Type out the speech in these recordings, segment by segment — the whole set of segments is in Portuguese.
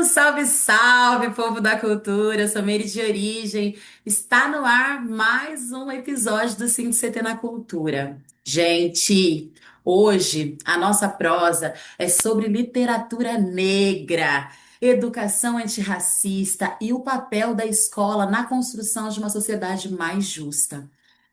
Salve, salve, povo da cultura! Eu sou Meire de Origem. Está no ar mais um episódio do Sim de CT na Cultura. Gente, hoje a nossa prosa é sobre literatura negra, educação antirracista e o papel da escola na construção de uma sociedade mais justa.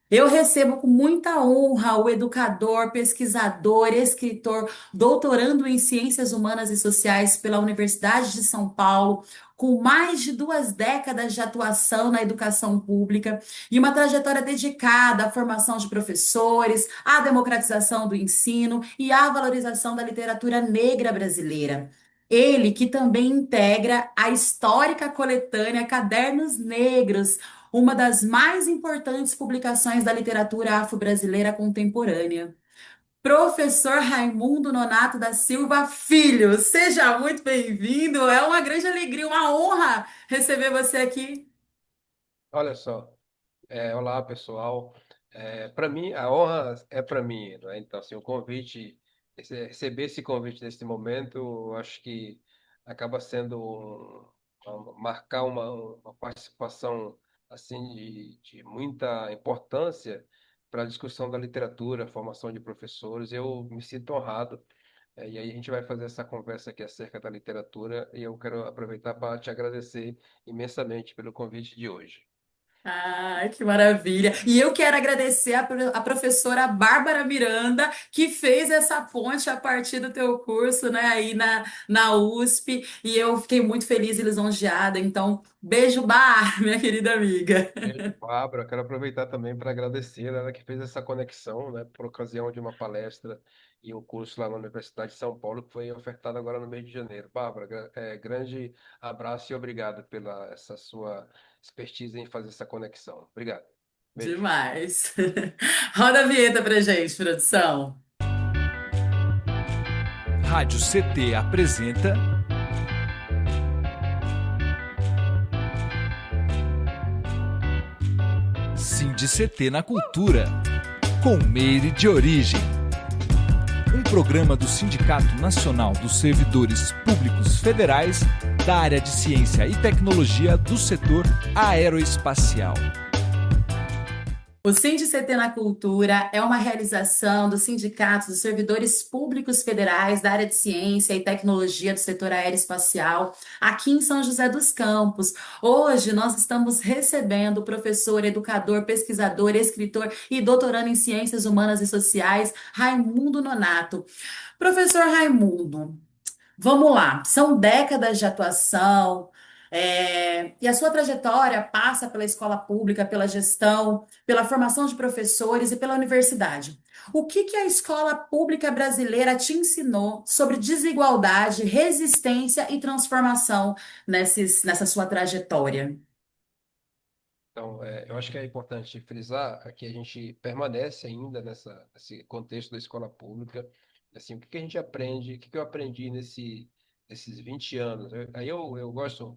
Eu recebo com muita honra o educador, pesquisador, escritor, doutorando em Ciências Humanas e Sociais pela Universidade de São Paulo, com mais de 2 décadas de atuação na educação pública e uma trajetória dedicada à formação de professores, à democratização do ensino e à valorização da literatura negra brasileira. Ele que também integra a histórica coletânea Cadernos Negros, uma das mais importantes publicações da literatura afro-brasileira contemporânea. Professor Raimundo Nonato da Silva Filho, seja muito bem-vindo. É uma grande alegria, uma honra receber você aqui. Olha só, olá pessoal. Para mim, a honra é para mim, né? Então, assim, o convite, receber esse convite nesse momento, eu acho que acaba sendo marcar uma participação assim de muita importância para a discussão da literatura, formação de professores. Eu me sinto honrado. E aí a gente vai fazer essa conversa aqui acerca da literatura e eu quero aproveitar para te agradecer imensamente pelo convite de hoje. Ai, que maravilha! E eu quero agradecer a professora Bárbara Miranda, que fez essa ponte a partir do teu curso, né, aí na USP, e eu fiquei muito feliz e lisonjeada. Então, beijo, Bar, minha querida amiga. Bárbara, quero aproveitar também para agradecer ela que fez essa conexão, né, por ocasião de uma palestra e um curso lá na Universidade de São Paulo, que foi ofertado agora no mês de janeiro. Bárbara, grande abraço e obrigado pela essa sua expertise em fazer essa conexão. Obrigado. Beijo. Demais. Roda a vinheta pra gente, produção. Rádio CT apresenta Cindy CT na Cultura, com Meire de Origem. Um programa do Sindicato Nacional dos Servidores Públicos Federais da área de Ciência e Tecnologia do setor aeroespacial. O CT na Cultura é uma realização do Sindicato dos Servidores Públicos Federais da área de Ciência e Tecnologia do setor aeroespacial, aqui em São José dos Campos. Hoje nós estamos recebendo o professor, educador, pesquisador, escritor e doutorando em Ciências Humanas e Sociais, Raimundo Nonato. Professor Raimundo, vamos lá, são décadas de atuação, e a sua trajetória passa pela escola pública, pela gestão, pela formação de professores e pela universidade. O que que a escola pública brasileira te ensinou sobre desigualdade, resistência e transformação nessa sua trajetória? Então, eu acho que é importante frisar que a gente permanece ainda nesse contexto da escola pública. Assim, o que que a gente aprende, o que que eu aprendi nesses 20 anos? Eu gosto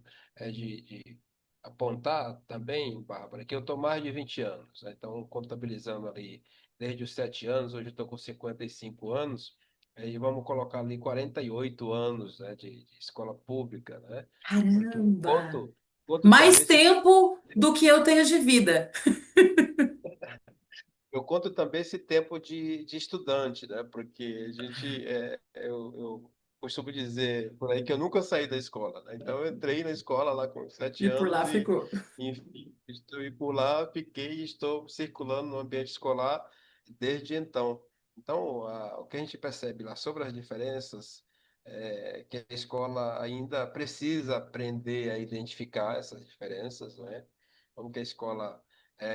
de apontar também, Bárbara, que eu estou mais de 20 anos, né? Então, contabilizando ali desde os 7 anos, hoje eu estou com 55 anos, e vamos colocar ali 48 anos, né, de escola pública, né? Porque Caramba! quanto Mais também se tempo do que eu tenho de vida. eu conto também esse tempo de estudante, né? Porque a gente, eu costumo dizer por aí que eu nunca saí da escola, né? Então eu entrei na escola lá com sete E por lá anos e, ficou. enfim, estou e por lá fiquei e estou circulando no ambiente escolar desde então. Então, o que a gente percebe lá sobre as diferenças é que a escola ainda precisa aprender a identificar essas diferenças, né? Como que a escola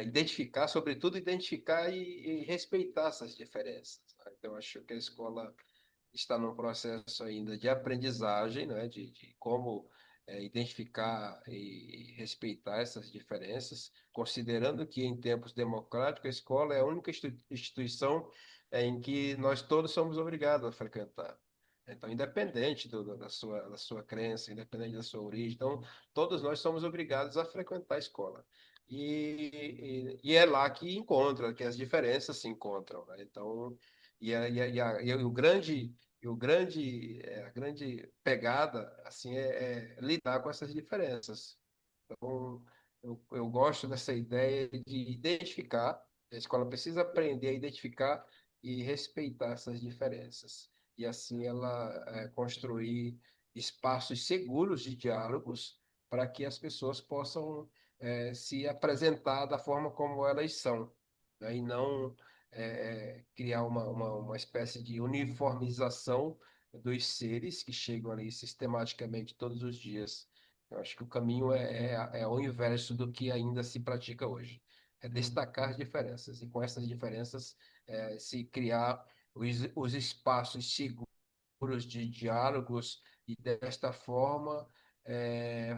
identificar, sobretudo identificar e respeitar essas diferenças, né? Então, acho que a escola está num processo ainda de aprendizagem, né? De como identificar e respeitar essas diferenças, considerando que em tempos democráticos a escola é a única instituição em que nós todos somos obrigados a frequentar. Então, independente da sua crença, independente da sua origem, então, todos nós somos obrigados a frequentar a escola. E é lá que encontra, que as diferenças se encontram, né? Então, e o grande E a grande pegada assim é lidar com essas diferenças. Então, eu gosto dessa ideia de identificar, a escola precisa aprender a identificar e respeitar essas diferenças. E assim ela construir espaços seguros de diálogos para que as pessoas possam se apresentar da forma como elas são, né? E não criar uma espécie de uniformização dos seres que chegam ali sistematicamente todos os dias. Eu acho que o caminho é o inverso do que ainda se pratica hoje. É destacar as diferenças e com essas diferenças se criar os espaços seguros de diálogos e desta forma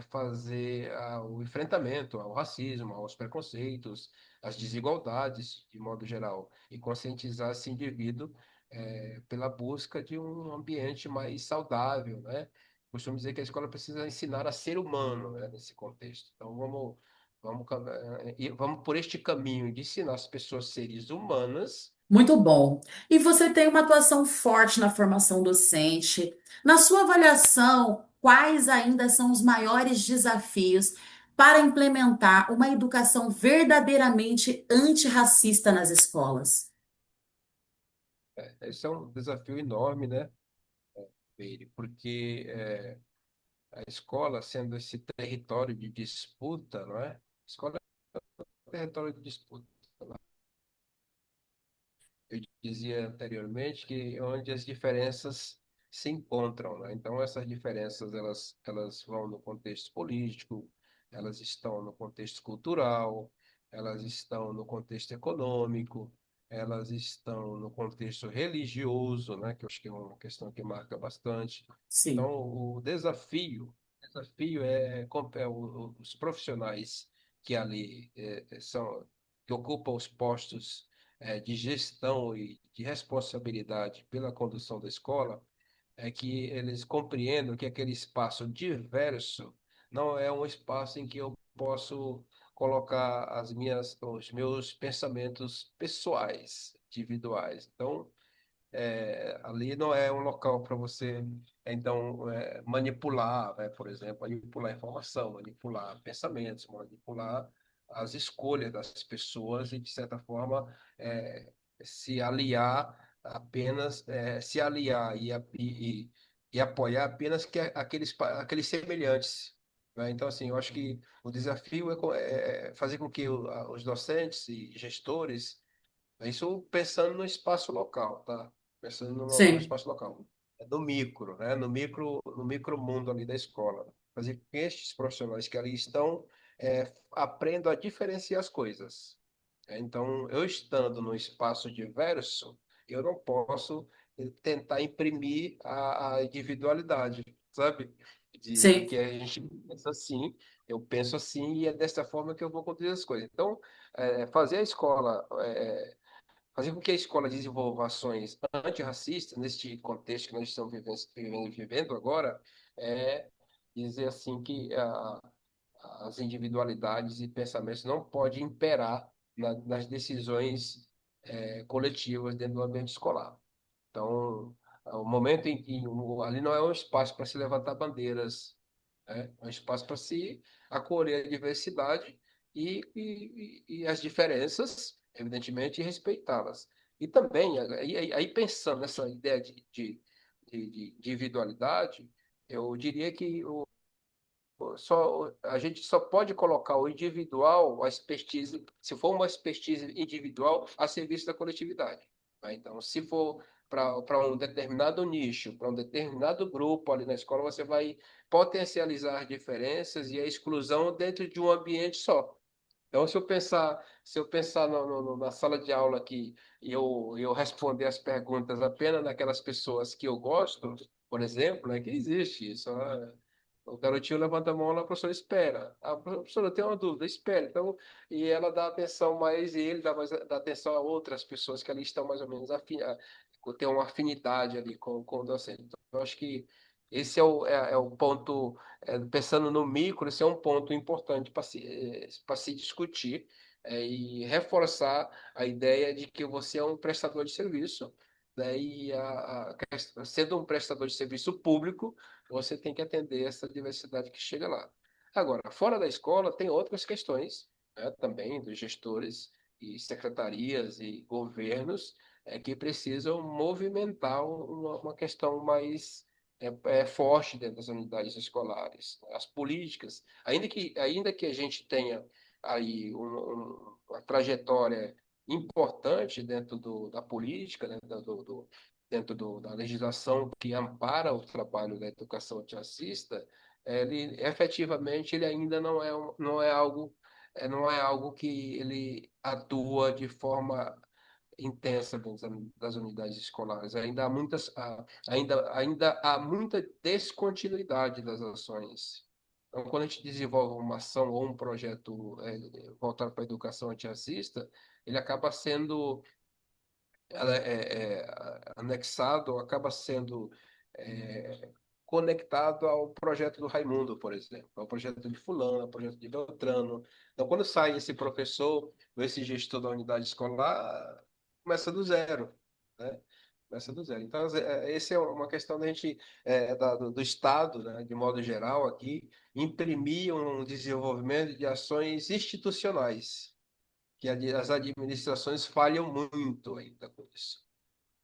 fazer o enfrentamento ao racismo, aos preconceitos, às desigualdades de modo geral e conscientizar esse indivíduo pela busca de um ambiente mais saudável, né? Costumo dizer que a escola precisa ensinar a ser humano, né, nesse contexto. Então, vamos por este caminho de ensinar as pessoas seres humanas. Muito bom. E você tem uma atuação forte na formação docente. Na sua avaliação, quais ainda são os maiores desafios para implementar uma educação verdadeiramente antirracista nas escolas? Esse é um desafio enorme, né, Meire? Porque a escola, sendo esse território de disputa, não é? A escola é um território de disputa. Eu dizia anteriormente que é onde as diferenças se encontram, né? Então essas diferenças elas vão no contexto político, elas estão no contexto cultural, elas estão no contexto econômico, elas estão no contexto religioso, né? Que eu acho que é uma questão que marca bastante. Sim, Então o desafio os profissionais que ali que ocupam os postos de gestão e de responsabilidade pela condução da escola, é que eles compreendam que aquele espaço diverso não é um espaço em que eu posso colocar os meus pensamentos pessoais, individuais. Então, ali não é um local para você, então, manipular, né? Por exemplo, manipular informação, manipular pensamentos, manipular as escolhas das pessoas e, de certa forma, se aliar se aliar e apoiar apenas aqueles semelhantes. Né? Então, assim, eu acho que o desafio é fazer com que os docentes e gestores isso pensando no espaço local, tá? Pensando no sim, espaço local. É do micro, né? No micro mundo ali da escola. Fazer com que estes profissionais que ali estão aprendam a diferenciar as coisas. Então, eu estando no espaço diverso, eu não posso tentar imprimir a individualidade, sabe? De sim, que a gente pensa assim, eu penso assim e é dessa forma que eu vou conduzir as coisas. Então, fazer a escola fazer com que a escola desenvolva ações antirracistas, neste contexto que nós estamos vivendo agora, é dizer assim que as individualidades e pensamentos não podem imperar nas decisões coletivas dentro do ambiente escolar. Então, o momento em que ali não é um espaço para se levantar bandeiras, né? É um espaço para se acolher a diversidade e as diferenças, evidentemente, e respeitá-las. E também, aí pensando nessa ideia de individualidade, eu diria que a gente só pode colocar o individual, a expertise, se for uma expertise individual, a serviço da coletividade. Tá? Então, se for para um determinado nicho, para um determinado grupo ali na escola, você vai potencializar as diferenças e a exclusão dentro de um ambiente só. Então, se eu pensar na sala de aula aqui e eu responder as perguntas apenas naquelas pessoas que eu gosto, por exemplo, né, que existe isso. O garotinho levanta a mão lá, a professora espera. A professora tem uma dúvida, espera. Então, e ela dá atenção mais, e ele dá atenção a outras pessoas que ali estão mais ou menos tem uma afinidade ali com o docente. Então, eu acho que esse é o ponto, pensando no micro, esse é um ponto importante para se discutir, e reforçar a ideia de que você é um prestador de serviço daí, sendo um prestador de serviço público, você tem que atender essa diversidade que chega lá. Agora, fora da escola, tem outras questões, né, também dos gestores e secretarias e governos que precisam movimentar uma questão mais forte dentro das unidades escolares. As políticas, ainda que a gente tenha aí uma trajetória importante dentro da política, né, da legislação que ampara o trabalho da educação antirracista, ele efetivamente ele ainda não é algo que ele atua de forma intensa dentro das unidades escolares. Ainda há muita descontinuidade das ações. Então, quando a gente desenvolve uma ação ou um projeto voltado para a educação antirracista, ele acaba sendo anexado, acaba sendo é, conectado ao projeto do Raimundo, por exemplo, ao projeto de Fulano, ao projeto de Beltrano. Então, quando sai esse professor ou esse gestor da unidade escolar, começa do zero, né? Começa do zero. Então, essa é uma questão da gente, do Estado, né, de modo geral, aqui, imprimir um desenvolvimento de ações institucionais que as administrações falham muito ainda com isso.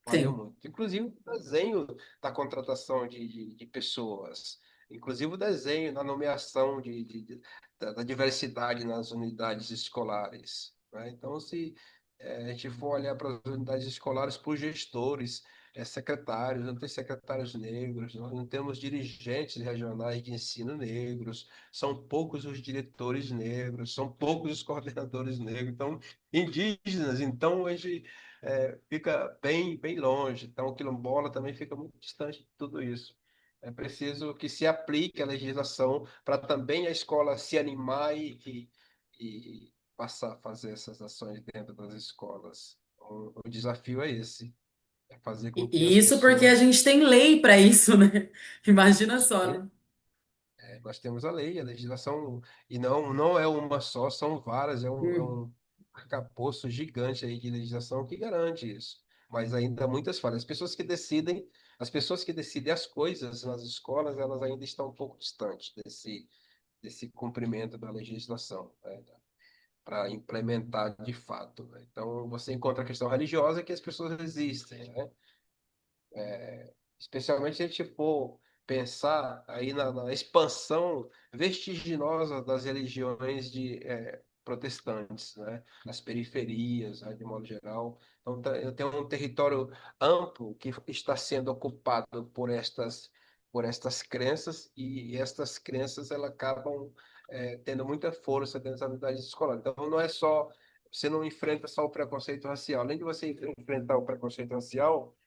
Falham Sim. muito. Inclusive o desenho da contratação de pessoas, inclusive o desenho da nomeação da diversidade nas unidades escolares, né? Então, se a gente for olhar para as unidades escolares por gestores, secretários, não tem secretários negros, nós não temos dirigentes regionais de ensino negros, são poucos os diretores negros, são poucos os coordenadores negros, então, indígenas, então, hoje fica bem, bem longe. Então, o quilombola também fica muito distante de tudo isso. É preciso que se aplique a legislação para também a escola se animar e passar a fazer essas ações dentro das escolas. O desafio é esse, é fazer com que E as isso porque a pessoas. gente tem lei para isso, né? Imagina só, né? Nós temos a lei, a legislação, e não é uma só, são várias, é um, é Hum. um arcabouço gigante aí de legislação que garante isso. Mas ainda há muitas falhas. As pessoas que decidem as coisas nas escolas, elas ainda estão um pouco distantes desse cumprimento da legislação, né, para implementar de fato, né? Então, você encontra a questão religiosa que as pessoas resistem, né? Especialmente se a gente for pensar aí na expansão vertiginosa das religiões protestantes, né? Nas periferias, né, de modo geral. Então, tem um território amplo que está sendo ocupado por estas crenças, e estas crenças elas acabam tendo muita força dentro das unidades escolares. Então, não é só, você não enfrenta só o preconceito racial. Além de você enfrentar o preconceito racial,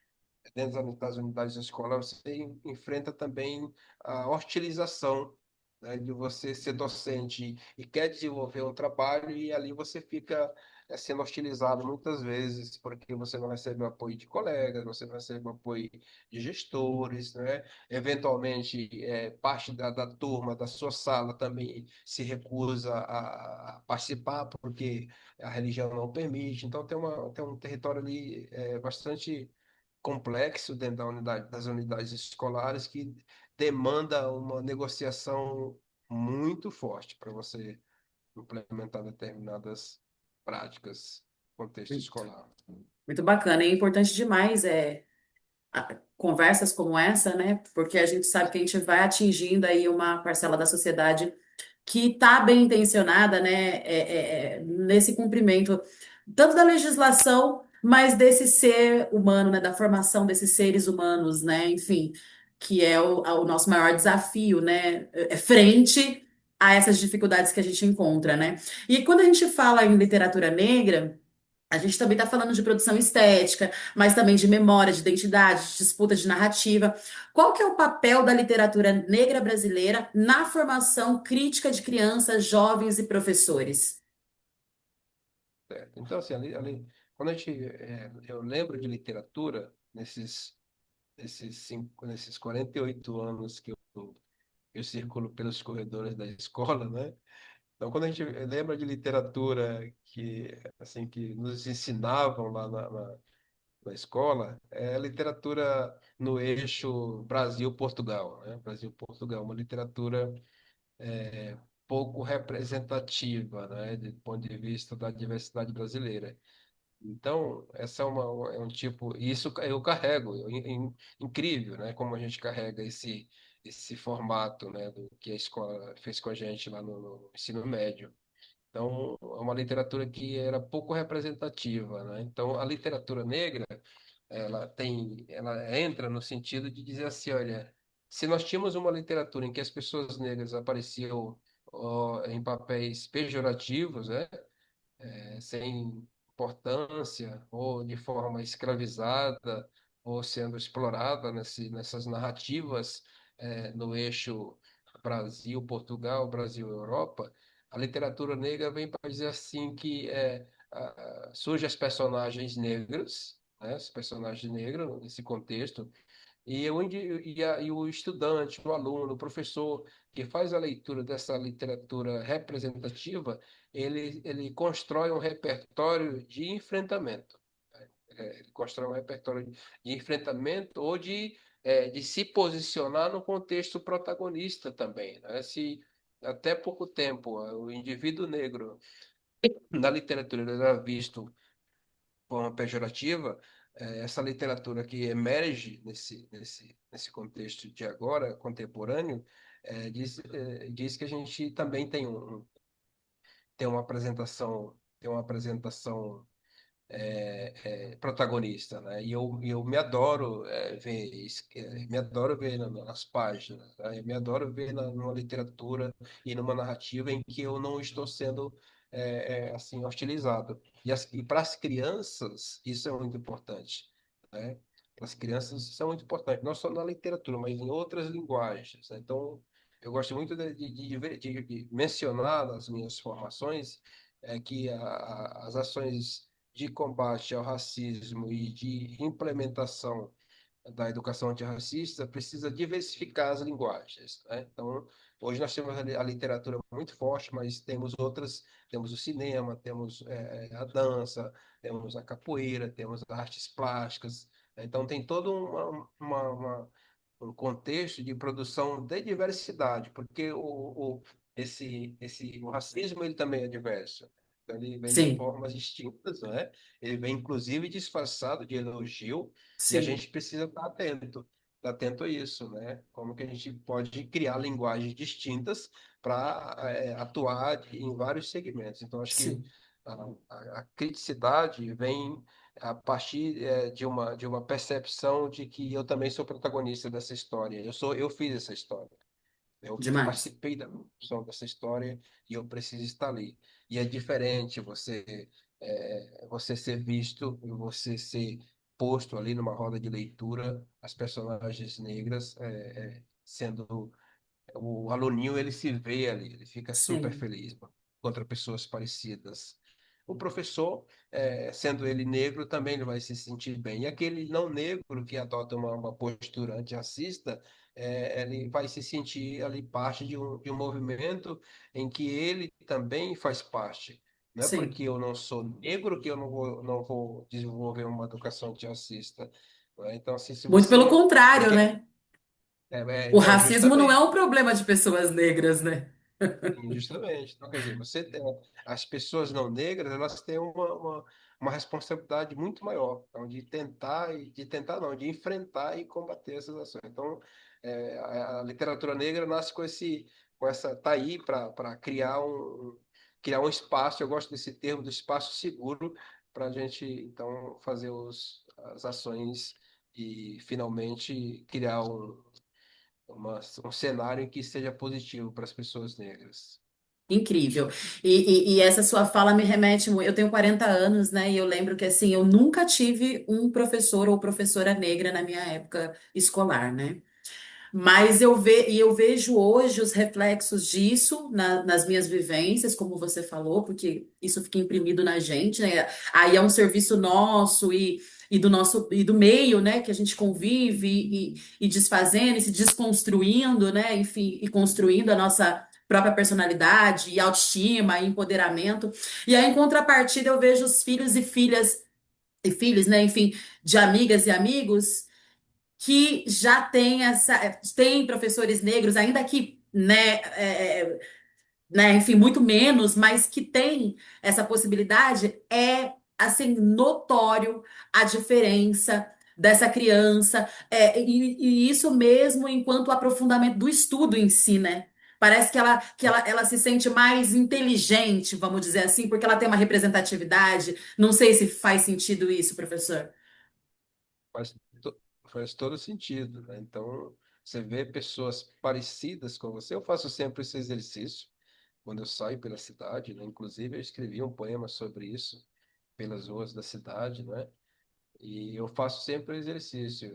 dentro das unidades de escola, você enfrenta também a hostilização, né, de você ser docente e quer desenvolver um trabalho, e ali você fica sendo hostilizado muitas vezes, porque você não recebe o apoio de colegas, você não recebe o apoio de gestores, né? Eventualmente, parte da turma, da sua sala também se recusa a participar, porque a religião não permite. Então, tem um território ali bastante complexo dentro das unidades escolares que demanda uma negociação muito forte para você implementar determinadas práticas no contexto escolar. Muito bacana. É importante demais conversas como essa, né? Porque a gente sabe que a gente vai atingindo aí uma parcela da sociedade que está bem intencionada, né, nesse cumprimento tanto da legislação, mas desse ser humano, né, da formação desses seres humanos, né, enfim, que é o nosso maior desafio, né, frente a essas dificuldades que a gente encontra, né? E quando a gente fala em literatura negra, a gente também está falando de produção estética, mas também de memória, de identidade, de disputa de narrativa. Qual que é o papel da literatura negra brasileira na formação crítica de crianças, jovens e professores? Certo? Então, assim, quando eu lembro de literatura, nesses 48 anos que eu circulo pelos corredores da escola, né? Então, quando a gente lembra de literatura que, assim, que nos ensinavam lá na escola é a literatura no eixo Brasil-Portugal, né? Brasil-Portugal, uma literatura pouco representativa, né, do ponto de vista da diversidade brasileira. Então, essa é um tipo, isso eu carrego, incrível, né, como a gente carrega esse formato, né, do que a escola fez com a gente lá no ensino médio. Então, é uma literatura que era pouco representativa, né? Então, a literatura negra, ela entra no sentido de dizer assim, olha, se nós tínhamos uma literatura em que as pessoas negras apareciam em papéis pejorativos, né? Sem importância, ou de forma escravizada, ou sendo explorada nessas narrativas no eixo Brasil-Portugal, Brasil-Europa, a literatura negra vem para dizer assim que surgem as personagens negras, né, os personagens negros nesse contexto, e o estudante, o aluno, o professor que faz a leitura dessa literatura representativa, ele constrói um repertório de enfrentamento. Ele constrói um repertório de enfrentamento ou de se posicionar no contexto protagonista também, né? Se até pouco tempo o indivíduo negro na literatura ele era visto forma pejorativa, essa literatura que emerge nesse contexto de agora, contemporâneo, diz que a gente também tem uma apresentação protagonista, né? E eu me adoro me adoro ver nas páginas, né? Eu me adoro ver numa literatura e numa narrativa em que eu não estou sendo assim hostilizado. E para as crianças isso é muito importante, né? Para as crianças isso é muito importante, não só na literatura, mas em outras linguagens, né? Então eu gosto muito de mencionar nas minhas formações que as ações de combate ao racismo e de implementação da educação antirracista precisa diversificar as linguagens, né? Então, hoje nós temos a literatura muito forte, mas temos outras, temos o cinema, temos a dança, temos a capoeira, temos artes plásticas. Então, tem todo um contexto de produção de diversidade, porque o racismo ele também é diverso. Então, ele vem de Sim, formas distintas, né? Ele vem, inclusive, disfarçado de elogio, e a sim, gente precisa estar atento a isso, né? Como que a gente pode criar linguagens distintas para atuar em vários segmentos. Então, acho que sim. a criticidade vem a partir de uma percepção de que eu também sou protagonista dessa história. Eu fiz essa história. Eu Demais. participei da construção dessa história e eu preciso estar ali. E é diferente você ser visto e você ser posto ali numa roda de leitura, as personagens negras sendo o aluninho ele se vê ali, ele fica super Sim, feliz contra pessoas parecidas. O professor, sendo ele negro, também ele vai se sentir bem. E aquele não negro que adota uma postura antirracista, ele vai se sentir ali parte de um movimento em que ele também faz parte. Não é sim. porque eu não sou negro que eu não vou desenvolver uma educação antirracista. Né? Então, assim, se Muito pelo você. contrário, Porque, né? O racismo não é justamente. um problema de pessoas negras, né? Justamente. Então, quer dizer, as pessoas não negras, elas têm uma responsabilidade muito maior, então, de tentar não, de enfrentar e combater essas ações. Então, a literatura negra nasce tá aí para criar um espaço, eu gosto desse termo, do espaço seguro, para a gente, então, fazer as ações e, finalmente, criar um cenário em que seja positivo para as pessoas negras. Incrível. E essa sua fala me remete muito. Eu tenho 40 anos, né? E eu lembro que assim, eu nunca tive um professor ou professora negra na minha época escolar, né? Mas eu vejo hoje os reflexos disso nas minhas vivências, como você falou, porque isso fica imprimido na gente, né? Aí é um serviço nosso e do nosso e do meio, né, que a gente convive e desfazendo e se desconstruindo, né? Enfim, e construindo a nossa própria personalidade e autoestima e empoderamento. E aí, em contrapartida, eu vejo os filhos e filhas e filhos, né? Enfim, de amigas e amigos que já tem professores negros, ainda que, enfim, muito menos, mas que tem essa possibilidade, é assim notório a diferença dessa criança, e isso mesmo enquanto aprofundamento do estudo em si, né? Parece que ela se sente mais inteligente, vamos dizer assim, porque ela tem uma representatividade. Não sei se faz sentido isso, professor. Faz, faz todo sentido, né? Então, você vê pessoas parecidas com você. Eu faço sempre esse exercício quando eu saio pela cidade, né? Inclusive, eu escrevi um poema sobre isso, pelas ruas da cidade, né? E eu faço sempre o exercício.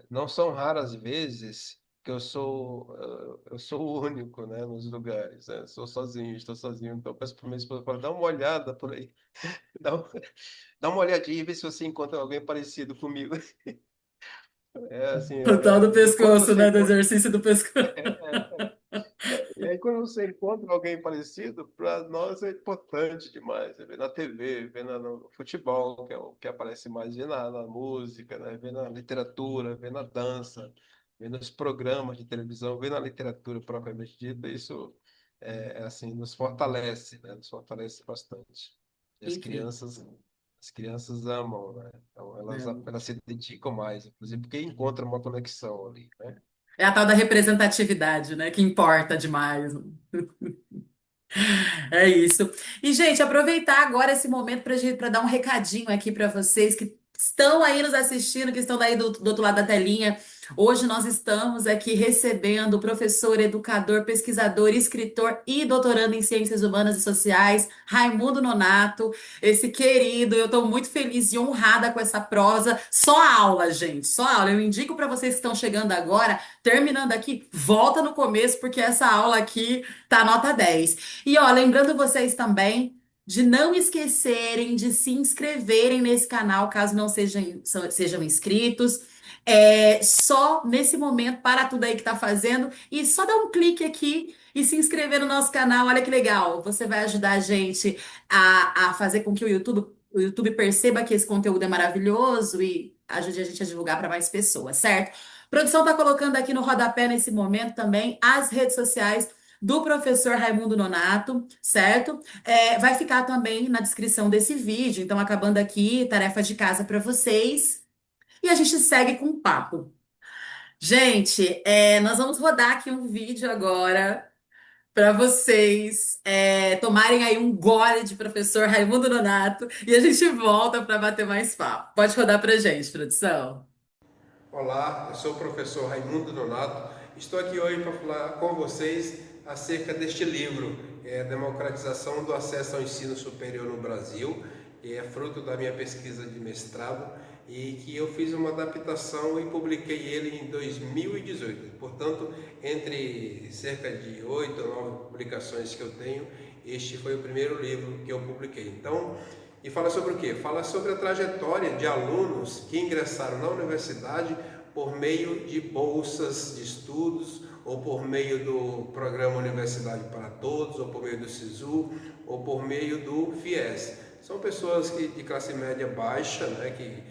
Não são raras vezes que eu sou o único, né, nos lugares, né? Sou sozinho, estou sozinho. Então, eu peço para minha esposa para dar uma olhada por aí, dá, um- dá uma olhadinha e vê se você encontra alguém parecido comigo. É assim, O tal do e quando pescoço, você né? Do encontra, exercício do pescoço. e aí quando você encontra alguém parecido, para nós é importante demais. É ver na TV, ver no futebol, que é o que aparece mais, ver na música, né? Ver na literatura, ver na dança, ver nos programas de televisão, ver na literatura propriamente dita. Isso assim, nos fortalece, né? Nos fortalece bastante. E Enfim. as crianças amam, né? Então É. elas se dedicam mais, inclusive porque encontram uma conexão ali, né? É a tal da representatividade, né? Que importa demais. É isso. E, gente, aproveitar agora esse momento para dar um recadinho aqui para vocês que estão aí nos assistindo, que estão daí do outro lado da telinha. Hoje nós estamos aqui recebendo o professor, educador, pesquisador, escritor e doutorando em Ciências Humanas e Sociais, Raimundo Nonato, esse querido. Eu estou muito feliz e honrada com essa prosa. Só aula, gente, só aula. Eu indico para vocês que estão chegando agora, terminando aqui, volta no começo, porque essa aula aqui tá nota 10. E ó, lembrando vocês também de não esquecerem de se inscreverem nesse canal, caso não sejam inscritos. Só nesse momento, para tudo aí que tá fazendo e só dá um clique aqui e se inscrever no nosso canal. Olha que legal! Você vai ajudar a gente a fazer com que o YouTube perceba que esse conteúdo é maravilhoso e ajude a gente a divulgar para mais pessoas, certo? A produção tá colocando aqui no rodapé nesse momento também as redes sociais do professor Raimundo Nonato, certo? Vai ficar também na descrição desse vídeo. Então, acabando aqui, tarefa de casa para vocês. E a gente segue com o papo. Gente, nós vamos rodar aqui um vídeo agora para vocês tomarem aí um gole de professor Raimundo Nonato e a gente volta para bater mais papo. Pode rodar para gente, produção. Olá, eu sou o professor Raimundo Nonato. Estou aqui hoje para falar com vocês acerca deste livro, Democratização do Acesso ao Ensino Superior no Brasil, que é fruto da minha pesquisa de mestrado e que eu fiz uma adaptação e publiquei ele em 2018. Portanto, entre cerca de 8 ou 9 publicações que eu tenho, este foi o primeiro livro que eu publiquei. Então, e fala sobre o quê? Fala sobre a trajetória de alunos que ingressaram na universidade por meio de bolsas de estudos, ou por meio do Programa Universidade para Todos, ou por meio do SISU, ou por meio do FIES. São pessoas de classe média baixa, né, que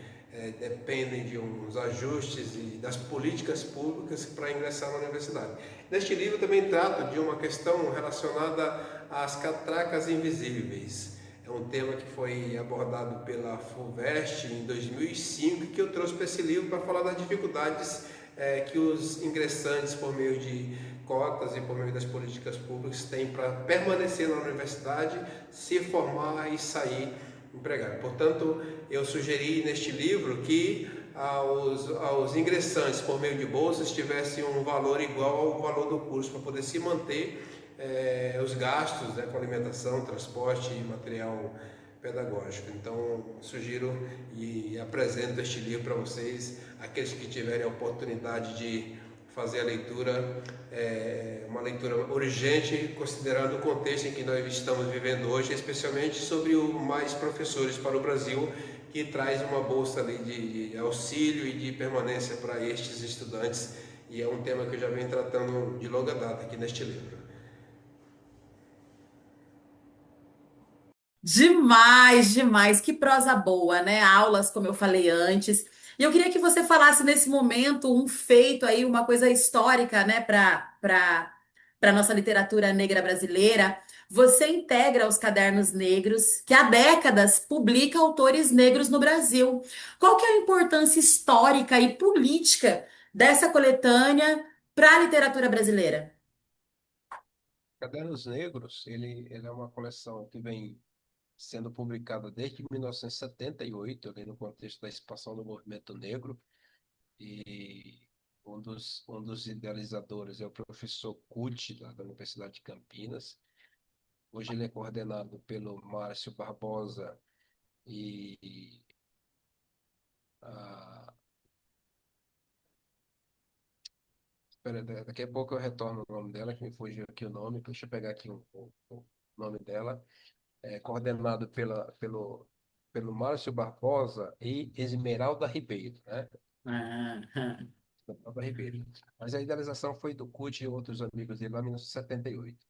dependem de uns ajustes e das políticas públicas para ingressar na universidade. Neste livro também trato de uma questão relacionada às catracas invisíveis. É um tema que foi abordado pela FUVEST em 2005 e que eu trouxe para esse livro para falar das dificuldades que os ingressantes, por meio de cotas e por meio das políticas públicas, têm para permanecer na universidade, se formar e sair empregado. Portanto, eu sugeri neste livro que aos ingressantes, por meio de bolsas, tivessem um valor igual ao valor do curso para poder se manter os gastos, né, com alimentação, transporte e material pedagógico. Então, sugiro e apresento este livro para vocês, aqueles que tiverem a oportunidade de fazer a leitura, uma leitura urgente, considerando o contexto em que nós estamos vivendo hoje, especialmente sobre o Mais Professores para o Brasil, que traz uma bolsa ali de auxílio e de permanência para estes estudantes, e é um tema que eu já venho tratando de longa data aqui neste livro. Demais, demais. Que prosa boa, né? Aulas, como eu falei antes. E eu queria que você falasse nesse momento um feito aí, uma coisa histórica, né, para nossa literatura negra brasileira. Você integra os Cadernos Negros, que há décadas publica autores negros no Brasil. Qual que é a importância histórica e política dessa coletânea para a literatura brasileira? Cadernos Negros, ele é uma coleção que vem sendo publicada desde 1978, ali no contexto da expansão do movimento negro, e um dos idealizadores é o professor Cuti, lá da Universidade de Campinas. Hoje ele é coordenado pelo Márcio Barbosa e a... Espera, daqui a pouco eu retorno o nome dela, que me fugiu aqui o nome. Deixa eu pegar aqui o nome dela. É coordenado pelo Márcio Barbosa e Esmeralda Ribeiro, né? Ah, Esmeralda Ribeiro. Mas a idealização foi do Cuti e outros amigos dele lá em 1978.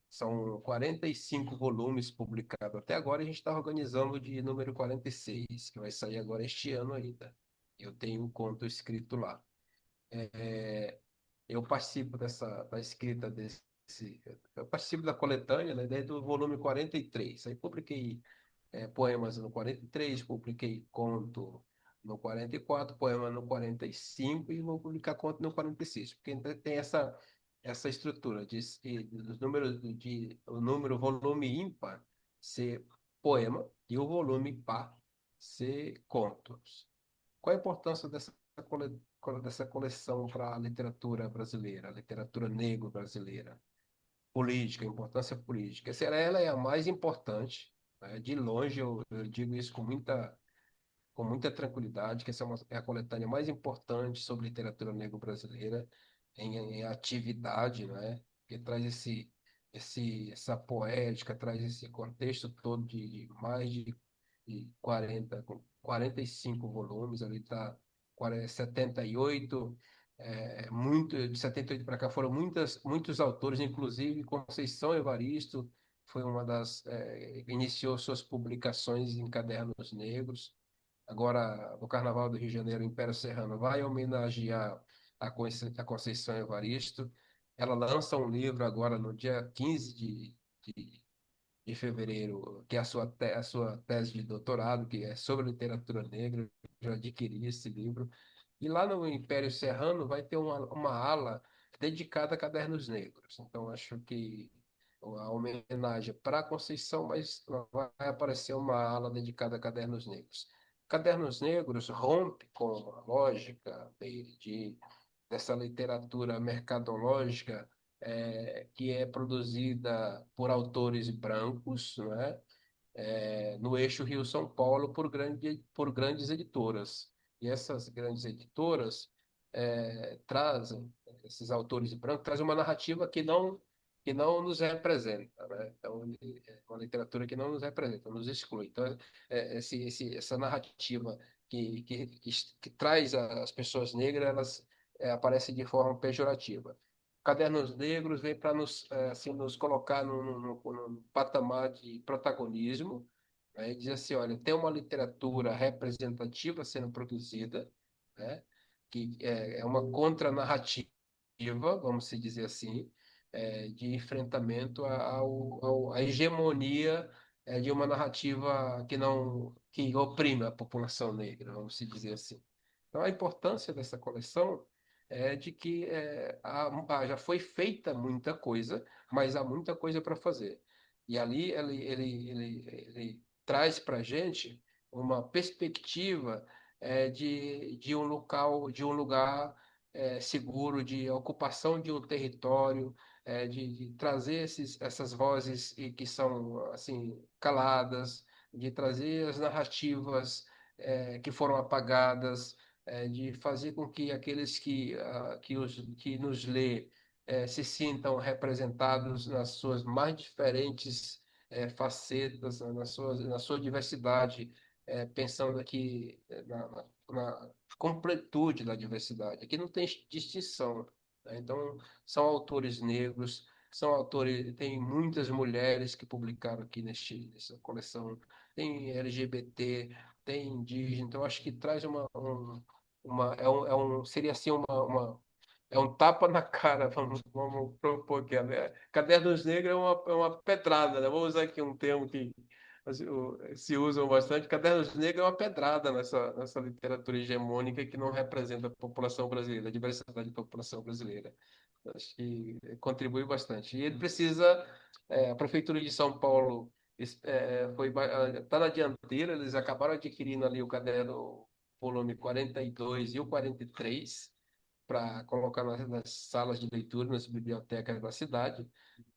São 45 volumes publicados até agora. A gente está organizando o de número 46, que vai sair agora este ano ainda. Eu tenho um conto escrito lá. Eu participo da escrita desse. Eu participo da coletânea, né, desde o volume 43. Aí publiquei poemas no 43, publiquei conto no 44, poema no 45 e vou publicar conto no 46, porque ainda tem essa estrutura dos números o número volume ímpar ser poema e o volume par ser contos. Qual a importância dessa coleção para a literatura brasileira, a literatura negro brasileira? Política, importância política. Ela é a mais importante, né? De longe, eu digo isso com muita tranquilidade, que essa é a coletânea mais importante sobre literatura negro-brasileira em atividade, né? Que traz essa poética, traz esse contexto todo de mais de 45 volumes, ali está 78, de 78 para cá foram muitos autores, inclusive Conceição Evaristo foi iniciou suas publicações em cadernos negros. Agora, no Carnaval do Rio de Janeiro, o Império Serrano vai homenagear a Conceição Evaristo. Ela lança um livro agora no dia 15 de fevereiro, que é a sua tese de doutorado, que é sobre literatura negra. Eu já adquiri esse livro. E lá no Império Serrano vai ter uma ala dedicada a cadernos negros. Então, acho que a homenagem para a Conceição, mas vai aparecer uma ala dedicada a cadernos negros. Cadernos Negros rompe com a lógica dessa literatura mercadológica que é produzida por autores brancos, não é? No eixo Rio-São Paulo por grandes editoras. E essas grandes editoras trazem, esses autores brancos, trazem uma narrativa que não nos representa, né? Então, é uma literatura que não nos representa, nos exclui. Então, essa narrativa que traz as pessoas negras, elas aparecem de forma pejorativa. Cadernos Negros vem para nos colocar num patamar de protagonismo, né? E dizer assim, olha, tem uma literatura representativa sendo produzida, né? Que é uma contranarrativa, vamos se dizer assim, de enfrentamento à hegemonia de uma narrativa que oprime a população negra, vamos se dizer assim. Então, a importância dessa coleção é de que já foi feita muita coisa, mas há muita coisa para fazer. E ali ele traz para a gente uma perspectiva de um lugar seguro, de ocupação de um território, de trazer essas vozes que são assim caladas, de trazer as narrativas que foram apagadas, de fazer com que aqueles que nos lê se sintam representados nas suas mais diferentes facetas, na sua diversidade, pensando aqui na completude da diversidade. Aqui não tem distinção, né? Então, são autores negros, são autores, tem muitas mulheres que publicaram aqui nessa coleção, tem LGBT, tem indígena, então acho que traz seria assim é um tapa na cara, vamos propor aqui, né? Cadernos Negros é uma pedrada, né? Vamos usar aqui um termo que se usam bastante. Cadernos Negros é uma pedrada nessa literatura hegemônica que não representa a população brasileira, a diversidade da população brasileira. Acho que contribui bastante. E ele precisa, a Prefeitura de São Paulo está na dianteira, eles acabaram adquirindo ali o caderno volume 42 e o 43 para colocar nas salas de leitura, nas bibliotecas da cidade.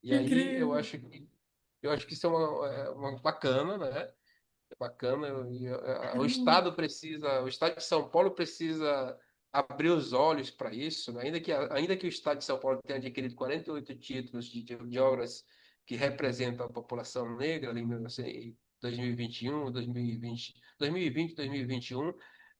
E aí Incrível. eu acho que isso uma bacana, né? É bacana. Caramba. O Estado de São Paulo precisa abrir os olhos para isso, né? Ainda que o Estado de São Paulo tenha adquirido 48 títulos de obras que representam a população negra ali em 2021, 2020, 2020, 2021,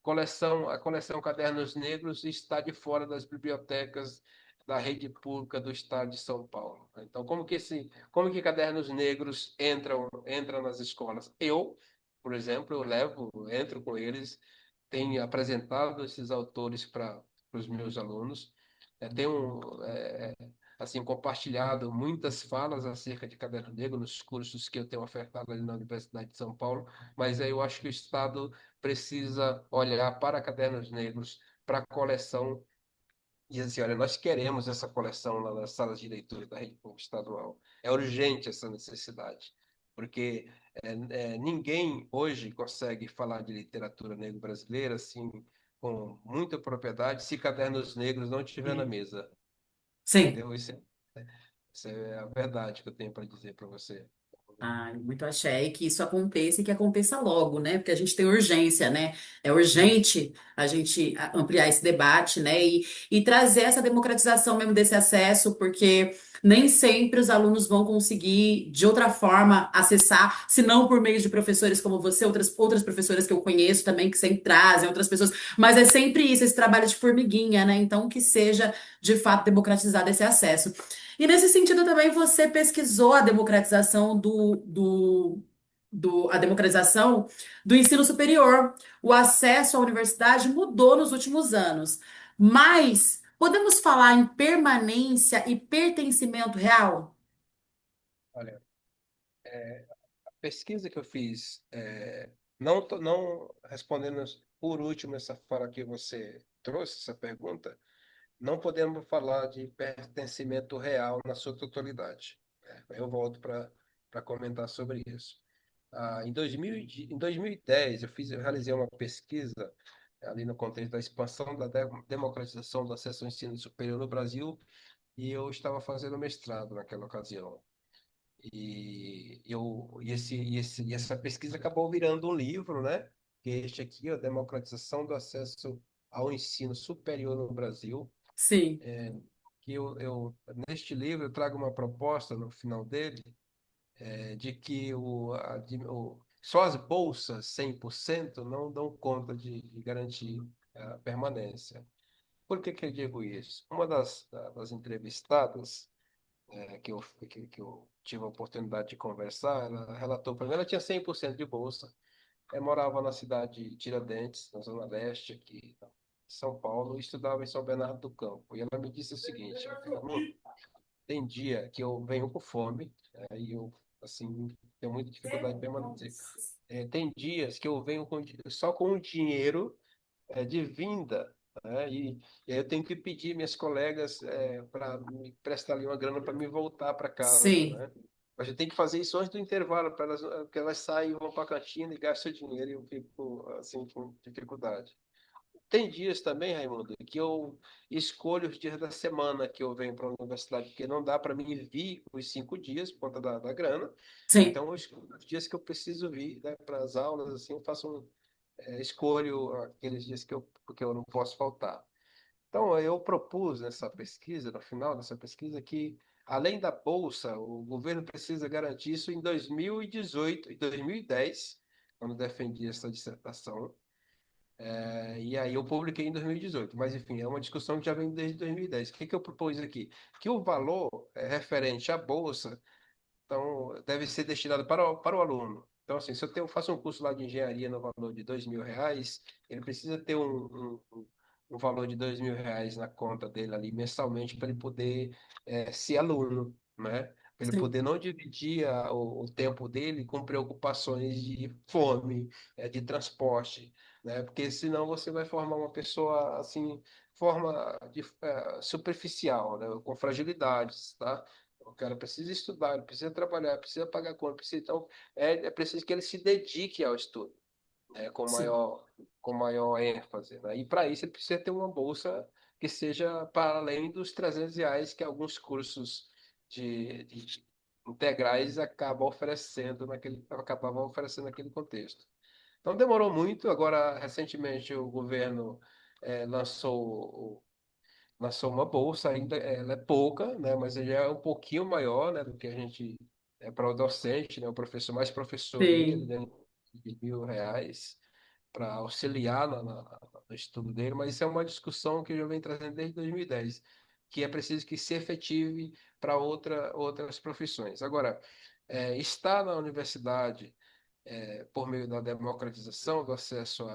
a coleção Cadernos Negros está de fora das bibliotecas da rede pública do Estado de São Paulo. Então, como que Cadernos Negros entram nas escolas? Por exemplo, entro com eles, tenho apresentado esses autores para os meus alunos, tenho assim compartilhado muitas falas acerca de Caderno Negro nos cursos que eu tenho ofertado ali na Universidade de São Paulo, mas aí eu acho que o Estado precisa olhar para Cadernos Negros, para a coleção e dizer assim, olha, nós queremos essa coleção lá nas salas de leitura da rede pública estadual. É urgente essa necessidade, porque ninguém hoje consegue falar de literatura negro-brasileira assim, com muita propriedade, se Cadernos Negros não estiver na Sim. mesa. Sim. Entendeu? Isso é a verdade que eu tenho para dizer para você. Ai, muito axé, e que isso aconteça e que aconteça logo, né? Porque a gente tem urgência, né? É urgente a gente ampliar esse debate, né? E trazer essa democratização mesmo desse acesso, porque nem sempre os alunos vão conseguir, de outra forma, acessar, se não por meio de professores como você, outras professoras que eu conheço também, que sempre trazem, outras pessoas, mas é sempre isso, esse trabalho de formiguinha, né? Então, que seja, de fato, democratizado esse acesso. E nesse sentido também você pesquisou a democratização a democratização do ensino superior. O acesso à universidade mudou nos últimos anos. Mas podemos falar em permanência e pertencimento real? Olha, a pesquisa que eu fiz, não respondendo por último essa fala que você trouxe, essa pergunta, não podemos falar de pertencimento real na sua totalidade. Eu volto para comentar sobre isso. Em 2010, eu realizei uma pesquisa ali no contexto da expansão da democratização do acesso ao ensino superior no Brasil, e eu estava fazendo mestrado naquela ocasião. E essa pesquisa acabou virando um livro, né? Que é este aqui, a Democratização do Acesso ao Ensino Superior no Brasil, Sim, que neste livro eu trago uma proposta no final dele, de que só as bolsas 100% não dão conta de garantir a permanência. Por que eu digo isso? Uma das entrevistadas que eu tive a oportunidade de conversar, ela relatou para mim, ela tinha 100% de bolsa, morava na cidade de Tiradentes, na Zona Leste, aqui em São Paulo, e estudava em São Bernardo do Campo. E ela me disse o seguinte: tem dia que eu venho com fome, e eu, assim, tenho muita dificuldade de permanecer. Tem dias que eu venho só com o dinheiro de vinda, né? E aí eu tenho que pedir minhas colegas para me prestar ali uma grana para me voltar para casa, sim. né? Mas eu tenho que fazer isso antes do intervalo, para que elas saem, vão para a cantina e gastam dinheiro e eu fico assim com dificuldade. Tem dias também, Raimundo, que eu escolho os dias da semana que eu venho para a universidade, porque não dá para mim vir os 5 dias por conta da grana. Sim. Então, eu escolho os dias que eu preciso vir, né, para as aulas, assim, eu escolho aqueles dias que eu não posso faltar. Então, eu propus nessa pesquisa, no final dessa pesquisa, que além da bolsa, o governo precisa garantir isso em 2018 e 2010, quando defendi essa dissertação, E aí eu publiquei em 2018, mas enfim, é uma discussão que já vem desde 2010. O que que eu propus aqui? Que o valor referente à bolsa, então, deve ser destinado para o aluno. Então, assim, se faço um curso lá de engenharia no valor de R$ 2.000, ele precisa ter um valor de R$ 2.000 na conta dele ali mensalmente para ele poder ser aluno, né? Para ele Sim. poder não dividir o tempo dele com preocupações de fome, de transporte, né? Porque senão você vai formar uma pessoa assim, superficial, né? Com fragilidades, tá? O cara precisa estudar, ele precisa trabalhar, precisa pagar conta, precisa, então é preciso que ele se dedique ao estudo, né, Sim. com maior ênfase, né? E para isso ele precisa ter uma bolsa que seja para além dos R$ 300 que alguns cursos de integrais acabavam oferecendo naquele contexto. Então demorou muito, agora recentemente o governo lançou uma bolsa, ainda ela é pouca, né, mas já é um pouquinho maior, né, do que a gente para o docente, né, o professor, mais professor ainda, ele Sim. ganha de R$ 1.000 para auxiliar no estudo dele, mas isso é uma discussão que eu já venho trazendo desde 2010, que é preciso que se efetive para outras profissões. Agora, estar na universidade por meio da democratização do acesso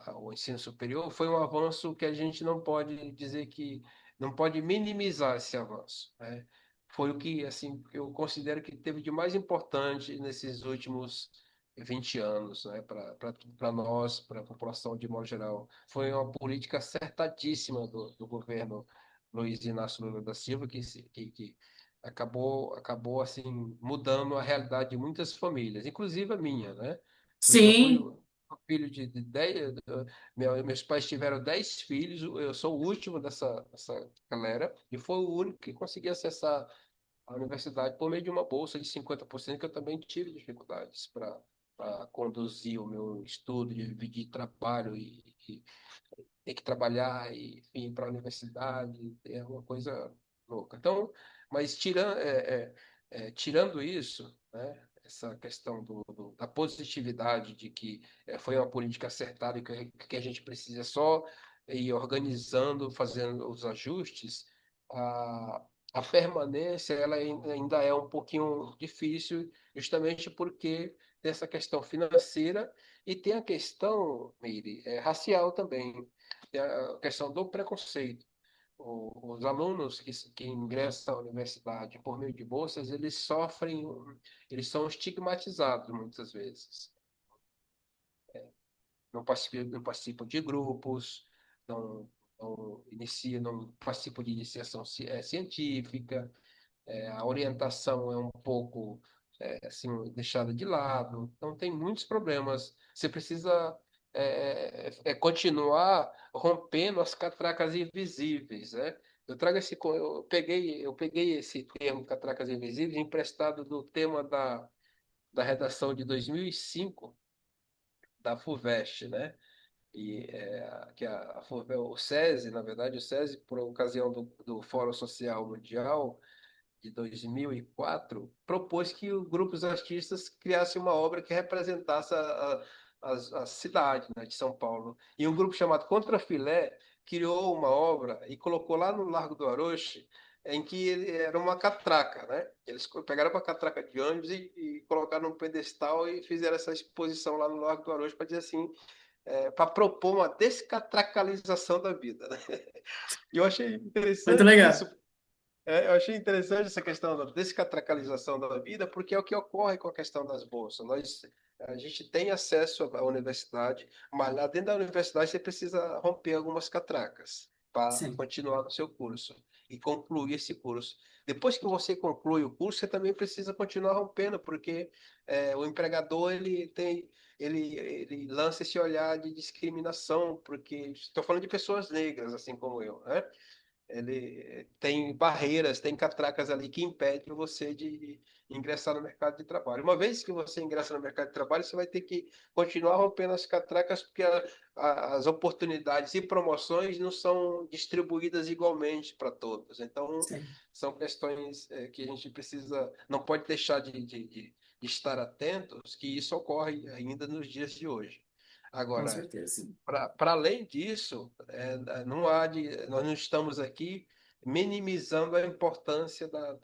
ao ensino superior foi um avanço que a gente não pode dizer que não pode minimizar esse avanço, né? Foi o que assim eu considero que teve de mais importante nesses últimos 20 anos, né? Para nós, para a população de modo geral, foi uma política acertadíssima do governo Luiz Inácio Lula da Silva que acabou assim mudando a realidade de muitas famílias, inclusive a minha, né? Porque eu fui Sim. filho de 10. Meus pais tiveram 10 filhos, eu sou o último dessa galera, e foi o único que consegui acessar a universidade por meio de uma bolsa de 50%, que eu também tive dificuldades para conduzir o meu estudo, de dividir trabalho e ter que trabalhar e ir para a universidade, é uma coisa louca. Então, mas tirando isso, né, essa questão da positividade de que foi uma política acertada e que a gente precisa só ir organizando, fazendo os ajustes, a, a permanência ela ainda é um pouquinho difícil, justamente porque tem essa questão financeira e tem a questão, Meire, racial também, tem a questão do preconceito. Os alunos que ingressam à universidade por meio de bolsas, eles são estigmatizados muitas vezes. Não participam de grupos, não participam de iniciação científica, a orientação é um pouco assim, deixada de lado. Então, tem muitos problemas. Você precisa continuar rompendo as catracas invisíveis, né? Eu peguei esse termo catracas invisíveis emprestado do tema da redação de 2005 da FUVEST, né? Que o SESI, na verdade, o SESI, por ocasião do Fórum Social Mundial, de 2004, propôs que grupos artistas criassem uma obra que representasse a cidade, né, de São Paulo. E um grupo chamado Contrafilé criou uma obra e colocou lá no Largo do Aroche, em que era uma catraca, né? Eles pegaram uma catraca de ônibus e colocaram num pedestal e fizeram essa exposição lá no Largo do Aroche para dizer assim, para propor uma descatracalização da vida, né? E eu achei Muito interessante isso. legal. Eu achei interessante essa questão da descatracalização da vida, porque é o que ocorre com a questão das bolsas. A gente tem acesso à universidade, mas lá dentro da universidade você precisa romper algumas catracas para Sim. continuar no seu curso e concluir esse curso. Depois que você conclui o curso, você também precisa continuar rompendo, porque o empregador ele lança esse olhar de discriminação, porque estou falando de pessoas negras, assim como eu, né? Ele tem barreiras, tem catracas ali que impedem você de ingressar no mercado de trabalho. Uma vez que você ingressa no mercado de trabalho, você vai ter que continuar rompendo as catracas, porque as oportunidades e promoções não são distribuídas igualmente para todos. Então, Sim. são questões que a gente precisa, não pode deixar de estar atentos, que isso ocorre ainda nos dias de hoje. Com Agora, certeza. para além disso, nós não estamos aqui minimizando a importância da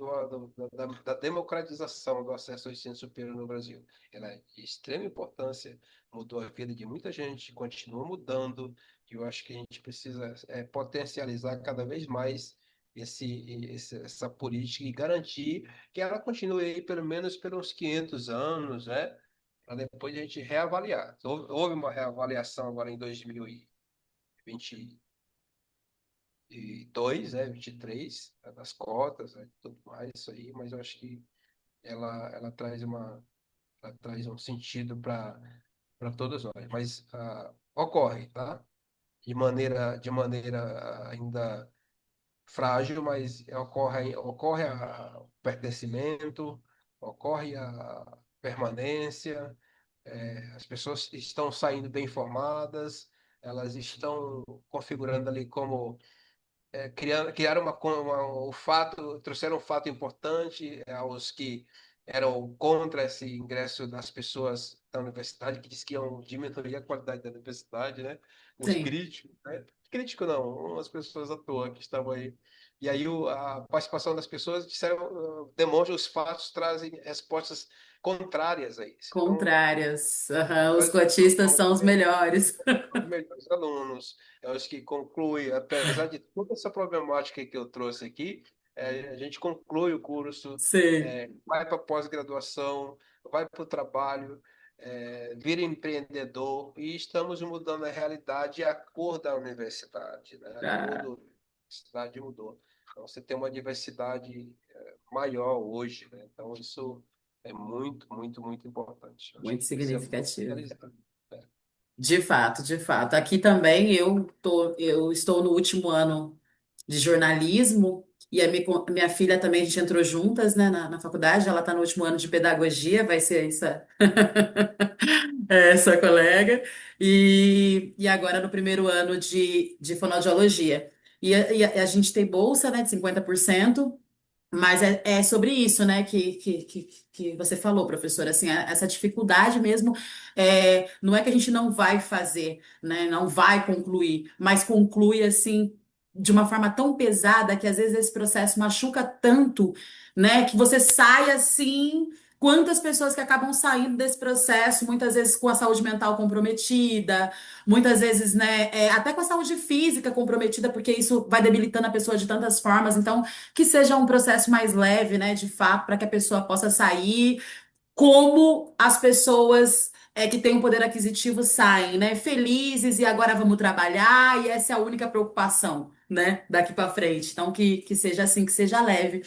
democratização do acesso ao ensino superior no Brasil. Ela é de extrema importância, mudou a vida de muita gente, continua mudando, e eu acho que a gente precisa potencializar cada vez mais essa política e garantir que ela continue aí pelo menos pelos 500 anos, né? Para depois a gente reavaliar. Houve uma reavaliação agora em 2022, 23, das cotas, né, tudo mais, isso aí, mas eu acho que ela ela traz um sentido para todos nós. Mas ocorre, tá? De maneira ainda frágil, mas ocorre o pertencimento, ocorre a permanência. As pessoas estão saindo bem informadas, elas estão configurando ali como criaram o fato, trouxeram um fato importante aos que eram contra esse ingresso das pessoas da universidade, que diz que iam diminuir a qualidade da universidade, né? Os Sim, críticos, né? Crítico não, umas pessoas à toa que estavam aí. E aí a participação das pessoas disseram, demonstra os fatos trazem respostas contrárias a isso. Então, contrárias. Aham, os traz cotistas são os melhores. os melhores alunos, é os que concluem, apesar de toda essa problemática que eu trouxe aqui, a gente conclui o curso, Sim. vai para pós-graduação, vai para o trabalho, vira empreendedor e estamos mudando a realidade e a cor da universidade, né? A cor da Ah, universidade mudou. Então, você tem uma diversidade maior hoje, né? Então, isso é muito, muito, muito importante. Eu acho muito que precisa significativo. potencializar. Né? De fato, de fato. Aqui também eu estou no último ano de jornalismo e a minha filha também, a gente entrou juntas, né, na faculdade, ela está no último ano de pedagogia, vai ser essa colega, e agora no primeiro ano de fonoaudiologia. E a gente tem bolsa, né, de 50%. Mas é sobre isso, né, que você falou, professor, assim, essa dificuldade mesmo, não é que a gente não vai fazer, né, não vai concluir, mas conclui, assim, de uma forma tão pesada que às vezes esse processo machuca tanto, né, que você sai assim, quantas pessoas que acabam saindo desse processo, muitas vezes com a saúde mental comprometida, muitas vezes, né, até com a saúde física comprometida, porque isso vai debilitando a pessoa de tantas formas, então que seja um processo mais leve, né, de fato, para que a pessoa possa sair como as pessoas que têm um poder aquisitivo saem, né, felizes e agora vamos trabalhar e essa é a única preocupação, né, daqui para frente. Então que seja assim, que seja leve.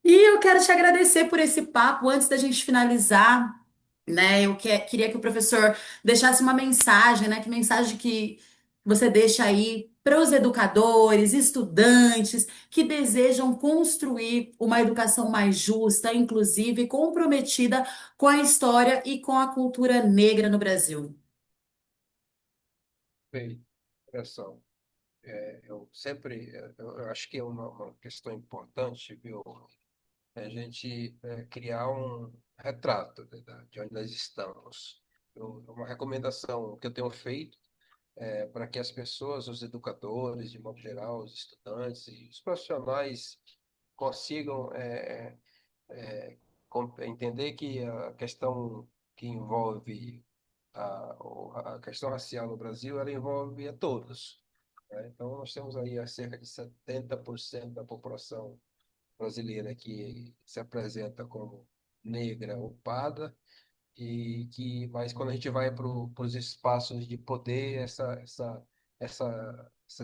E eu quero te agradecer por esse papo. Antes da gente finalizar, né? Queria que o professor deixasse uma mensagem, né? Que mensagem que você deixa aí para os educadores, estudantes que desejam construir uma educação mais justa, inclusive e comprometida com a história e com a cultura negra no Brasil. Bem, pessoal, eu acho que é uma questão importante, viu? A gente criar um retrato, né, de onde nós estamos. Uma recomendação que eu tenho feito para que as pessoas, os educadores, de modo geral, os estudantes e os profissionais consigam entender que a questão que envolve a questão racial no Brasil, ela envolve a todos. Né? Então, nós temos aí cerca de 70% da população brasileira que se apresenta como negra ou parda, mas quando a gente vai para os espaços de poder, essa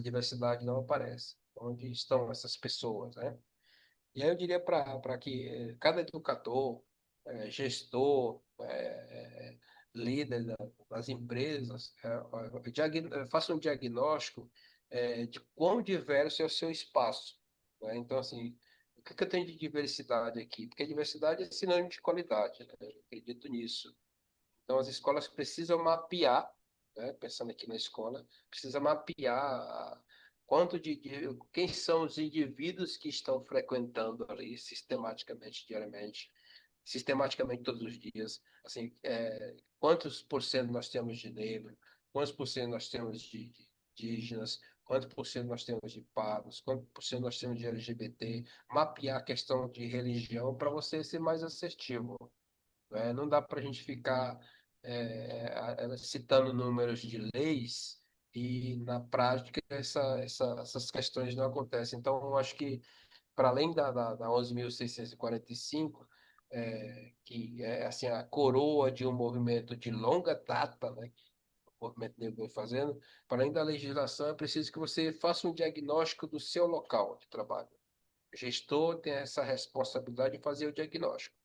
diversidade não aparece. Onde estão essas pessoas, né? E aí eu diria para que cada educador, gestor, líder das empresas, faça um diagnóstico de quão diverso é o seu espaço. Né? Então, assim, o que eu tenho de diversidade aqui? Porque diversidade é sinônimo de qualidade, né? Eu acredito nisso. Então, as escolas precisam mapear, né, pensando aqui na escola, precisa mapear quem são os indivíduos que estão frequentando ali sistematicamente, diariamente, sistematicamente todos os dias. Assim, quantos por cento nós temos de negro? quantos por cento nós temos de indígenas, quanto por cento nós temos de pardos, quanto por cento nós temos de LGBT, mapear a questão de religião para você ser mais assertivo, né? Não dá para a gente ficar citando números de leis e, na prática, essas questões não acontecem. Então, eu acho que, para além da 11.645, que é assim, a coroa de um movimento de longa data, né, que o movimento negro vem fazendo, para além da legislação, é preciso que você faça um diagnóstico do seu local de trabalho. O gestor tem essa responsabilidade de fazer o diagnóstico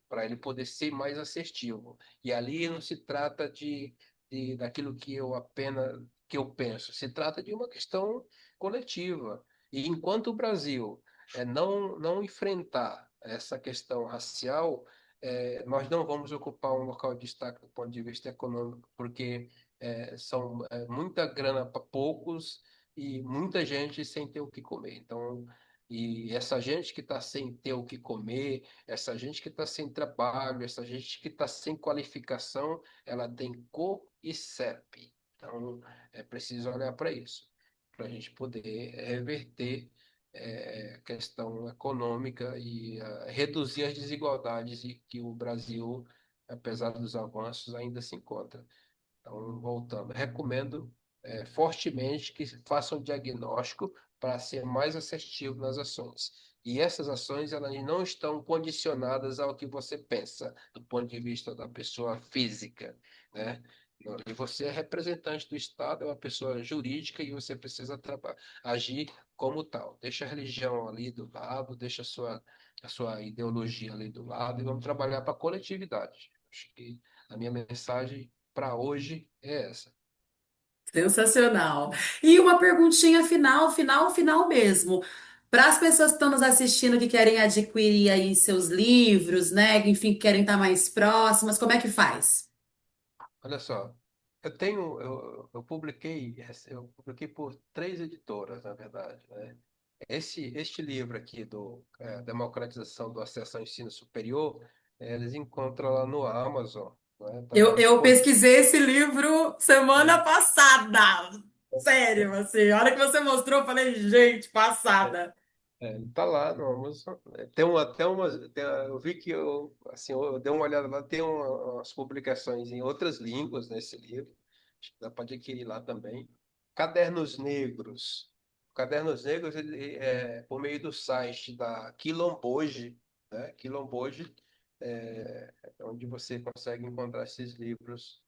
para ele poder ser mais assertivo. E ali não se trata daquilo que eu penso, se trata de uma questão coletiva. E enquanto o Brasil não enfrentar essa questão racial, nós não vamos ocupar um local de destaque do ponto de vista econômico, porque são muita grana para poucos e muita gente sem ter o que comer. Então, e essa gente que está sem ter o que comer, essa gente que está sem trabalho, essa gente que está sem qualificação, ela tem cor e CEP. Então, é preciso olhar para isso, para a gente poder reverter a questão econômica e reduzir as desigualdades e que o Brasil, apesar dos avanços, ainda se encontra. Então, voltando, recomendo fortemente que façam um diagnóstico para ser mais assertivo nas ações. E essas ações, elas não estão condicionadas ao que você pensa, do ponto de vista da pessoa física, né? E você é representante do Estado, é uma pessoa jurídica e você precisa agir como tal. Deixa a religião ali do lado, deixa a sua ideologia ali do lado e vamos trabalhar para a coletividade. Acho que a minha mensagem para hoje é essa. Sensacional. E uma perguntinha final, final, final mesmo. Para as pessoas que estão nos assistindo que querem adquirir aí seus livros, né? Enfim, que querem estar mais próximas, como é que faz? Olha só, eu publiquei por 3 editoras, na verdade, né? Este livro aqui do Democratização do Acesso ao Ensino Superior, eles encontram lá no Amazon, né? Tá lá Eu disponível. pesquisei esse livro semana passada. Sério, assim, a hora que você mostrou, eu falei, gente, passada. Ele tá lá no Amazon. Tem até umas. Eu vi que assim, eu dei uma olhada lá, tem umas publicações em outras línguas nesse livro. Acho que dá para adquirir lá também. Cadernos Negros. Cadernos Negros, ele é por meio do site da Quilomboje, né? Quilomboje, é onde você consegue encontrar esses livros,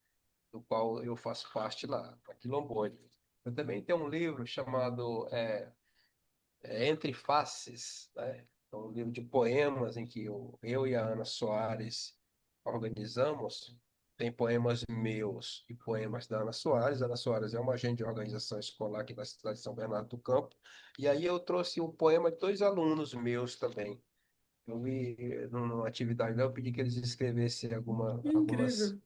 do qual eu faço parte lá, a Quilomboje. Eu também tenho um livro chamado Entre Faces, né? É um livro de poemas em que eu e a Ana Soares organizamos. Tem poemas meus e poemas da Ana Soares. A Ana Soares é uma agente de organização escolar aqui da cidade de São Bernardo do Campo. E aí eu trouxe um poema de 2 alunos meus também. Eu vi numa atividade lá, eu pedi que eles escrevessem Incrível.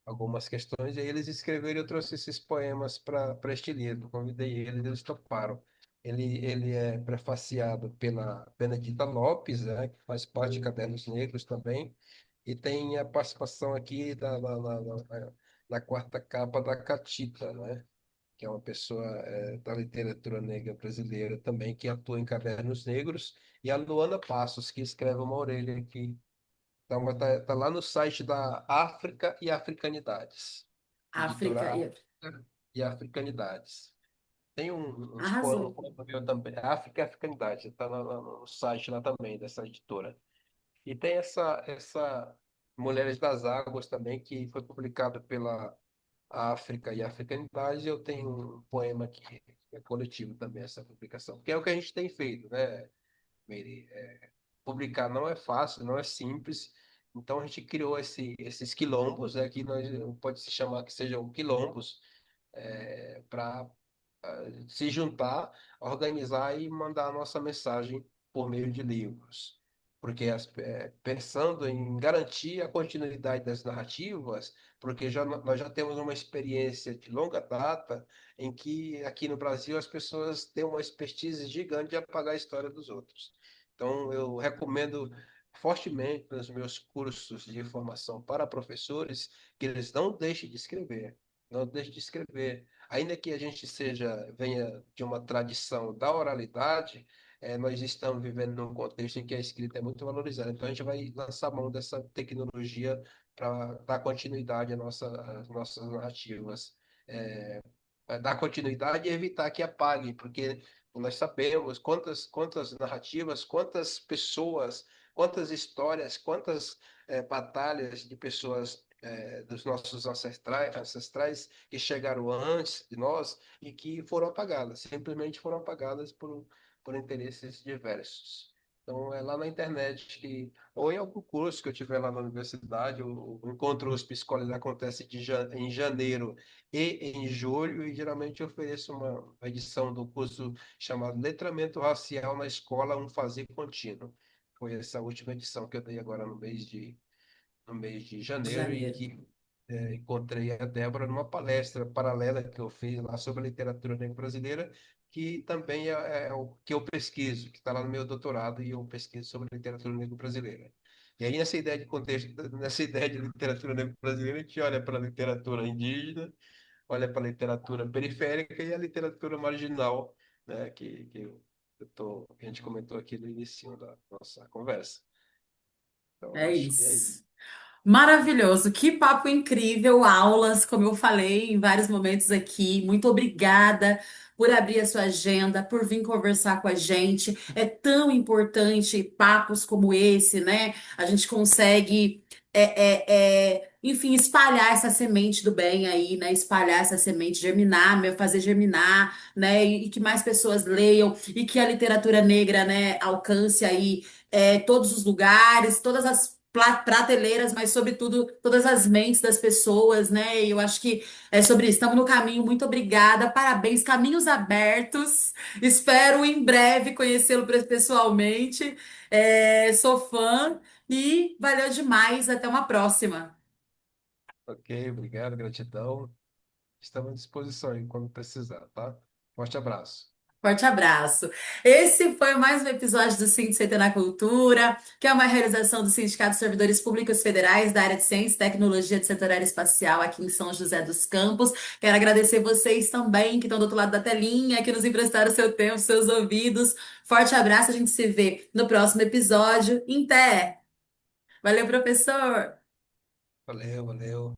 algumas questões, e aí eles escreveram e eu trouxe esses poemas para este livro. Convidei eles toparam. Ele é prefaciado pela Benedita Lopes, né, que faz parte de Cadernos Negros também, e tem a participação aqui na quarta capa da Catita, né, que é uma pessoa da literatura negra brasileira também, que atua em Cadernos Negros, e a Luana Passos, que escreve uma orelha aqui. Então, tá lá no site da África e Africanidades. África. Editora África e Africanidades. Tem um Arrasou. poema meu também, África e Africanidades, está no site lá também, dessa editora. E tem essa Mulheres das Águas também, que foi publicado pela África e Africanidades. Eu tenho um poema que é coletivo também, essa publicação, que é o que a gente tem feito, né, Meire? Publicar não é fácil, não é simples. Então a gente criou esses quilombos, né, que nós pode se chamar que sejam quilombos, para se juntar, organizar e mandar a nossa mensagem por meio de livros. Porque pensando em garantir a continuidade das narrativas, porque nós já temos uma experiência de longa data em que aqui no Brasil as pessoas têm uma expertise gigante de apagar a história dos outros. Então, eu recomendo fortemente nos meus cursos de formação para professores que eles não deixem de escrever. não deixe de escrever. Ainda que a gente venha de uma tradição da oralidade, nós estamos vivendo num contexto em que a escrita é muito valorizada. Então, a gente vai lançar mão dessa tecnologia para dar continuidade às nossas narrativas. É, dar continuidade e evitar que apague, porque nós sabemos quantas narrativas, quantas pessoas, quantas histórias, quantas batalhas de pessoas dos nossos ancestrais que chegaram antes de nós e que foram apagadas, simplesmente foram apagadas por interesses diversos. Então, é lá na internet ou em algum curso que eu tiver lá na universidade, o Encontro USP Escola acontece em janeiro e em julho, e geralmente eu ofereço uma edição do curso chamado Letramento Racial na Escola, um fazer contínuo. Foi essa última edição que eu dei agora no mês de De janeiro e janeiro. que encontrei a Débora numa palestra paralela que eu fiz lá sobre a literatura negra brasileira, que também é o que eu pesquiso, que está lá no meu doutorado, e eu pesquiso sobre a literatura negra brasileira. E aí, nessa ideia de contexto, nessa ideia de literatura negra brasileira, a gente olha para a literatura indígena, olha para a literatura periférica e a literatura marginal, né, que a gente comentou aqui no início da nossa conversa. Então, É acho que é isso. isso. Maravilhoso, que papo incrível, aulas, como eu falei em vários momentos aqui. Muito obrigada por abrir a sua agenda, por vir conversar com a gente. É tão importante papos como esse, né? A gente consegue, enfim, espalhar essa semente do bem aí, né? Espalhar essa semente, germinar, fazer germinar, né? E que mais pessoas leiam e que a literatura negra, né, alcance aí todos os lugares, todas as prateleiras, mas sobretudo todas as mentes das pessoas, né? E eu acho que é sobre isso. Estamos no caminho. Muito obrigada. Parabéns, caminhos abertos. Espero em breve conhecê-lo pessoalmente. Sou fã e valeu demais. Até uma próxima. Ok, obrigado, gratidão. Estamos à disposição aí quando precisar, tá? Forte abraço. Forte abraço. Esse foi mais um episódio do Síndice na Cultura, que é uma realização do Sindicato de Servidores Públicos Federais da área de Ciência e Tecnologia do Setor Aeroespacial aqui em São José dos Campos. Quero agradecer vocês também que estão do outro lado da telinha, que nos emprestaram seu tempo, seus ouvidos. Forte abraço, a gente se vê no próximo episódio. Em pé. Valeu, professor! Valeu, valeu.